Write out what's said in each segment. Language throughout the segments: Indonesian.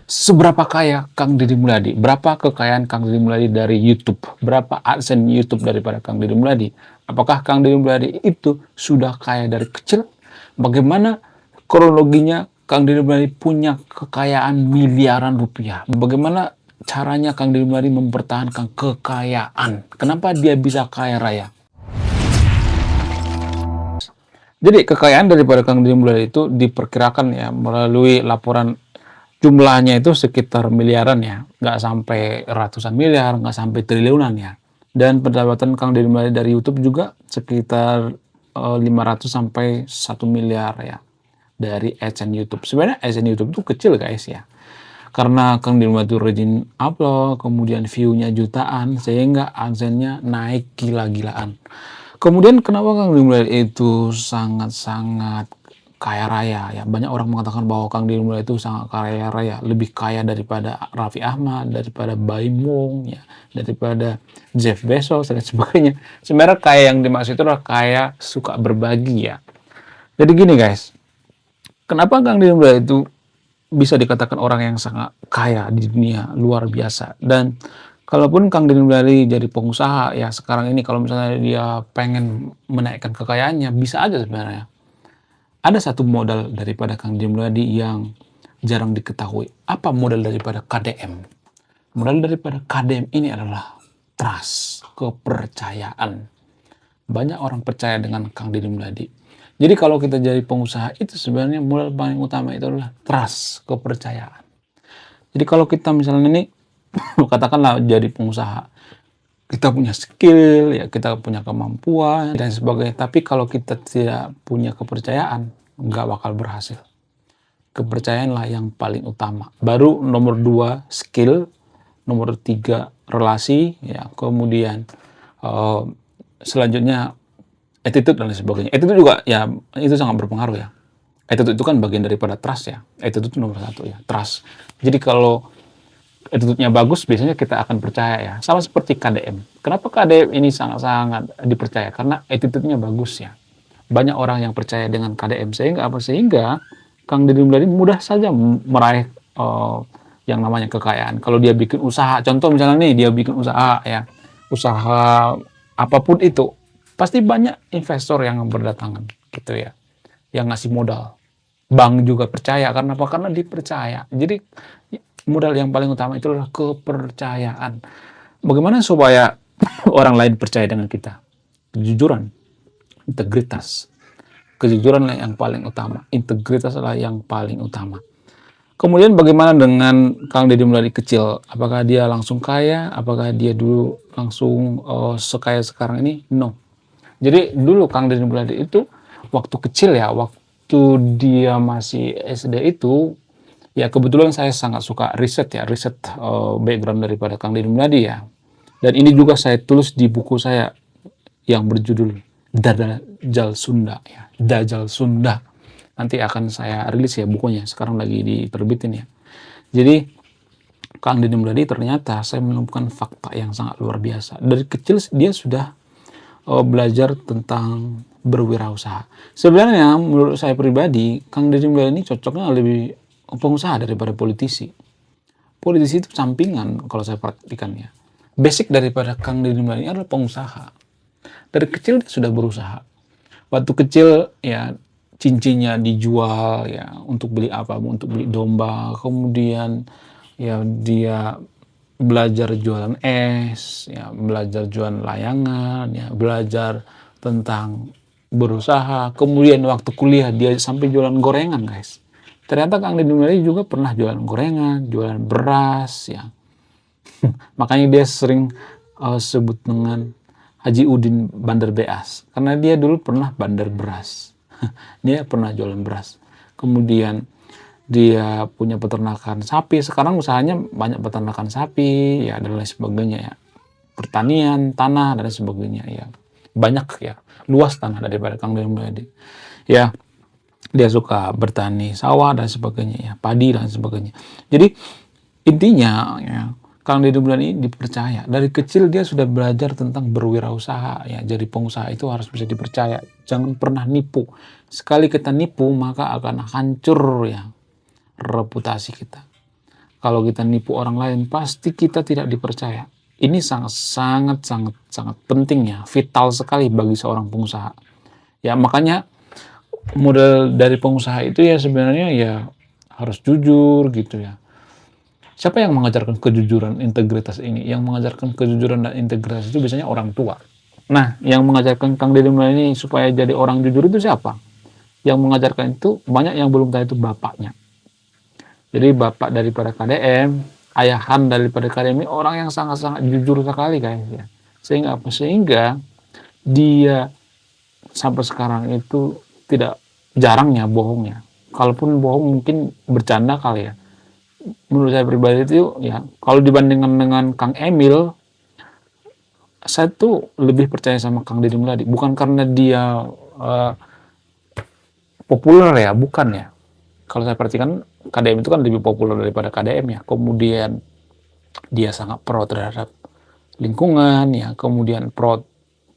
Seberapa kaya Kang Deddy Mulyadi? Berapa kekayaan Kang Deddy Mulyadi dari YouTube? Berapa AdSense YouTube daripada Kang Deddy Mulyadi? Apakah Kang Deddy Mulyadi itu sudah kaya dari kecil? Bagaimana kronologinya Kang Deddy Mulyadi punya kekayaan miliaran rupiah? Bagaimana caranya Kang Deddy Mulyadi mempertahankan kekayaan? Kenapa dia bisa kaya raya? Jadi kekayaan daripada Kang Deddy Mulyadi itu diperkirakan ya melalui laporan jumlahnya itu sekitar miliaran ya, nggak sampai ratusan miliar, nggak sampai triliunan ya. Dan pendapatan Kang Deddy Mulyadi dari YouTube juga sekitar 500 sampai 1 miliar ya dari AdSense YouTube. Sebenarnya AdSense YouTube itu kecil guys ya. Karena Kang Deddy Mulyadi itu rajin upload, kemudian view-nya jutaan, sehingga AdSense-nya naik gila-gilaan. Kemudian kenapa Kang Deddy Mulyadi itu sangat-sangat kaya raya ya? Banyak orang mengatakan bahwa Kang Deddy Mulyadi itu sangat kaya raya, lebih kaya daripada Raffi Ahmad, daripada Baim Wong ya, daripada Jeff Bezos dan sebagainya. Sebenarnya kaya yang dimaksud itu adalah kaya suka berbagi ya. Jadi gini guys, kenapa Kang Deddy Mulyadi itu bisa dikatakan orang yang sangat kaya di dunia, luar biasa. Dan kalaupun Kang Deddy Mulyadi jadi pengusaha ya sekarang ini, kalau misalnya dia pengen menaikkan kekayaannya, bisa aja sebenarnya. Ada satu modal daripada Kang Deddy Mulyadi yang jarang diketahui. Apa modal daripada KDM? Modal daripada KDM ini adalah trust, kepercayaan. Banyak orang percaya dengan Kang Deddy Mulyadi. Jadi kalau kita jadi pengusaha itu sebenarnya modal paling utama itu adalah trust, kepercayaan. Jadi kalau kita misalnya ini katakanlah jadi pengusaha, kita punya skill, ya kita punya kemampuan dan sebagainya. Tapi kalau kita tidak punya kepercayaan, nggak bakal berhasil. Kepercayaanlah yang paling utama. Baru nomor 2 skill, nomor 3 relasi, ya kemudian selanjutnya attitude dan lain sebagainya. Attitude juga ya itu sangat berpengaruh ya. Attitude itu kan bagian daripada trust ya. Attitude itu nomor 1 ya, trust. Jadi kalau attitude-nya bagus, biasanya kita akan percaya ya. Sama seperti KDM. Kenapa KDM ini sangat-sangat dipercaya? Karena attitude-nya bagus ya. Banyak orang yang percaya dengan KDM. Sehingga apa? Sehingga Kang Deddy Mulyadi mudah saja meraih yang namanya kekayaan. Kalau dia bikin usaha, contoh misalnya nih, dia bikin usaha ya. Usaha apapun itu, pasti banyak investor yang berdatangan gitu ya. Yang ngasih modal. Bank juga percaya. Karena apa? Karena dipercaya. Jadi modal yang paling utama itu adalah kepercayaan. Bagaimana supaya orang lain percaya dengan kita? Kejujuran, integritas. Kejujuran yang paling utama. Integritas adalah yang paling utama. Kemudian bagaimana dengan Kang Deddy Mulyadi kecil? Apakah dia langsung kaya? Apakah dia dulu langsung sekaya sekarang ini? No. Jadi dulu Kang Deddy Mulyadi itu waktu kecil ya, waktu dia masih SD itu, ya kebetulan saya sangat suka riset background daripada Kang Deddy Mulyadi ya. Dan ini juga saya tulis di buku saya yang berjudul Dajjal Sunda ya. Dajjal Sunda. Nanti akan saya rilis ya bukunya. Sekarang lagi diterbitin ya. Jadi Kang Deddy Mulyadi ternyata saya menemukan fakta yang sangat luar biasa. Dari kecil dia sudah belajar tentang berwirausaha. Sebenarnya menurut saya pribadi, Kang Deddy Mulyadi ini cocoknya lebih pengusaha daripada politisi. Politisi itu sampingan kalau saya perhatikan ya. Basic daripada Kang Deddy Mulyadi adalah pengusaha. Dari kecil dia sudah berusaha. Waktu kecil ya cincinnya dijual ya untuk beli apa? Untuk beli domba. Kemudian ya dia belajar jualan es, ya belajar jualan layangan, ya belajar tentang berusaha. Kemudian waktu kuliah dia sampai jualan gorengan guys. Ternyata Kang Deddy Mulyadi juga pernah jualan gorengan, jualan beras ya. Makanya dia sering sebut dengan Haji Udin Bandar Beas. Karena dia dulu pernah bandar beras. Dia pernah jualan beras. Kemudian dia punya peternakan sapi. Sekarang usahanya banyak peternakan sapi ya dan lain sebagainya ya. Pertanian, tanah dan lain sebagainya ya. Banyak ya. Luas tanah daripada Kang Deddy Mulyadi. Ya. Dia suka bertani sawah dan sebagainya ya, padi dan sebagainya. Jadi intinya ya, Kang Deddy Mulyadi dipercaya. Dari kecil dia sudah belajar tentang berwirausaha ya. Jadi pengusaha itu harus bisa dipercaya. Jangan pernah nipu. Sekali kita nipu maka akan hancur ya reputasi kita. kalau kita nipu orang lain, pasti kita tidak dipercaya. Ini sangat penting ya, vital sekali bagi seorang pengusaha. Ya, makanya model dari pengusaha itu ya sebenarnya ya harus jujur gitu ya. Siapa yang mengajarkan kejujuran, integritas ini? Yang mengajarkan kejujuran dan integritas itu biasanya orang tua. Nah, yang mengajarkan Kang Deddy Mulyadi ini supaya jadi orang jujur itu siapa? Yang mengajarkan itu banyak yang belum tahu, itu bapaknya. Jadi bapak daripada KDM, ayahan daripada KDM ini orang yang sangat jujur sekali guys ya. Sehingga apa? Sehingga dia sampai sekarang itu tidak jarangnya bohongnya. Kalaupun bohong mungkin bercanda kali ya. Menurut saya pribadi itu ya, kalau dibandingkan dengan Kang Emil, saya tuh lebih percaya sama Kang Deddy Mulyadi. Bukan karena dia populer ya, bukan ya. Kalau saya perhatikan KDM itu kan lebih populer daripada KDM ya. Kemudian dia sangat pro terhadap lingkungan ya, kemudian pro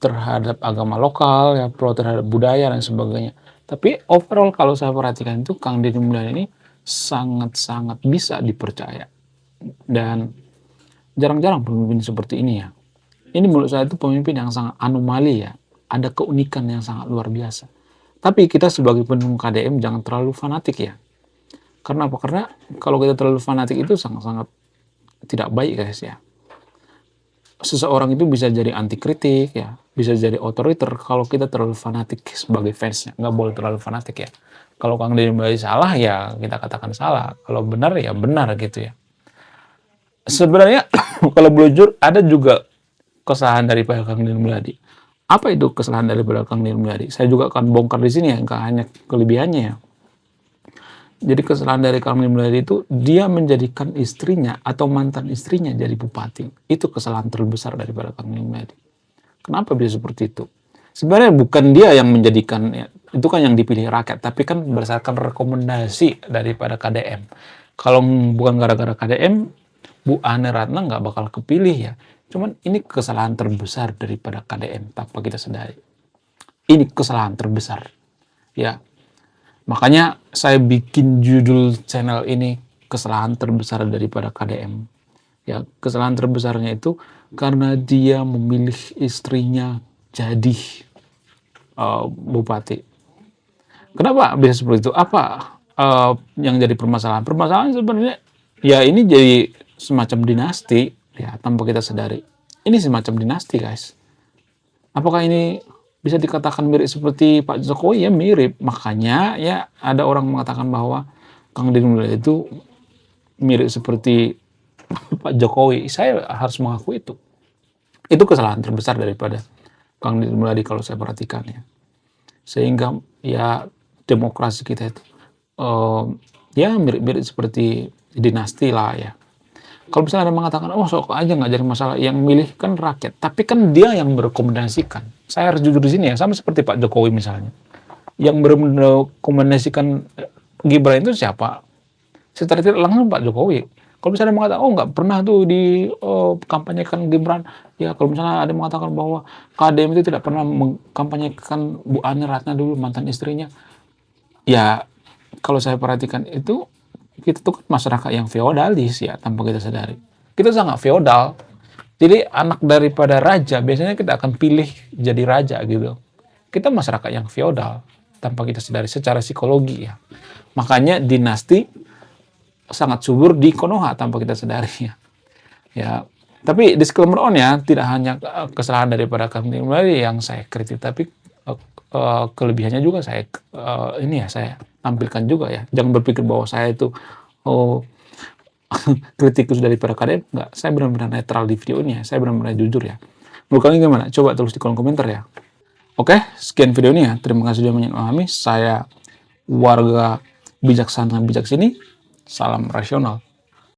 terhadap agama lokal ya, pro terhadap budaya dan sebagainya. Tapi overall kalau saya perhatikan itu Kang Deddy Mulyadi ini sangat bisa dipercaya. Dan jarang-jarang pemimpin seperti ini ya. Ini menurut saya itu pemimpin yang sangat anomali ya. Ada keunikan yang sangat luar biasa. Tapi kita sebagai pendukung KDM jangan terlalu fanatik ya. Karena apa? Karena kalau kita terlalu fanatik itu sangat tidak baik guys ya. Seseorang itu bisa jadi anti kritik ya, bisa jadi otoriter kalau kita terlalu fanatik sebagai fansnya. Nggak boleh terlalu fanatik ya. Kalau Kang Deddy Mulyadi salah ya kita katakan salah. Kalau benar ya benar gitu ya. Sebenarnya kalau belajar ada juga kesalahan daripada Kang Deddy Mulyadi. Apa itu kesalahan daripada Kang Deddy Mulyadi? Saya juga akan bongkar di sini ya, nggak hanya kelebihannya ya. Jadi kesalahan dari Kang Deddy Mulyadi itu dia menjadikan istrinya atau mantan istrinya jadi bupati. Itu kesalahan terbesar daripada Kang Deddy Mulyadi. Kenapa bisa seperti itu? Sebenarnya bukan dia yang menjadikan, ya, itu kan yang dipilih rakyat, tapi kan berdasarkan rekomendasi daripada KDM. Kalau bukan gara-gara KDM, Bu Ane Ratna nggak bakal kepilih ya. Cuman ini kesalahan terbesar daripada KDM tanpa kita sadari. Ini kesalahan terbesar. Ya, makanya saya bikin judul channel ini kesalahan terbesar daripada KDM. Ya, kesalahan terbesarnya itu karena dia memilih istrinya jadi bupati. Kenapa bisa seperti itu? Apa yang jadi permasalahan? Permasalahan sebenarnya ya ini jadi semacam dinasti ya tanpa kita sadari. Ini semacam dinasti guys. Apakah ini bisa dikatakan mirip seperti Pak Jokowi? Ya mirip. Makanya ya ada orang mengatakan bahwa Kang Deddy Mulyadi itu mirip seperti Pak Jokowi. Saya harus mengaku itu. Itu kesalahan terbesar daripada Kang Deddy Mulyadi kalau saya perhatikan ya. Sehingga ya demokrasi kita itu ya mirip-mirip seperti dinasti lah ya. Kalau misalnya ada mengatakan, oh sok aja nggak jadi masalah, yang milih kan rakyat. Tapi kan dia yang merekomendasikan. Saya harus jujur di sini ya, sama seperti Pak Jokowi misalnya. Yang merekomendasikan Gibran itu siapa? Secara tidak langsung Pak Jokowi. Kalau misalnya mengatakan, oh nggak pernah tuh di kampanyekan Gibran. Ya kalau misalnya ada mengatakan bahwa KDM itu tidak pernah mengkampanyekan Bu Ane Ratna dulu, mantan istrinya. Ya kalau saya perhatikan itu, kita tuh kan masyarakat yang feodalis ya tanpa kita sadari. Kita sangat feodal. Jadi anak daripada raja biasanya kita akan pilih jadi raja gitu. Kita masyarakat yang feodal tanpa kita sadari secara psikologi ya. Makanya dinasti sangat subur di Konoha tanpa kita sadari ya. Ya, tapi disclaimer on ya, tidak hanya kesalahan daripada Kang Deddy Mulyadi yang saya kritik, tapi kelebihannya juga saya saya tampilkan juga ya. Jangan berpikir bahwa saya itu kritikus daripada KDM. Enggak, saya benar-benar netral di video ini ya. Saya benar-benar jujur ya. Menurut kalian gimana? Coba tulis di kolom komentar ya. Oke, sekian video ini ya. Terima kasih sudah menonton. Saya warga bijaksana bijak sini. Salam rasional.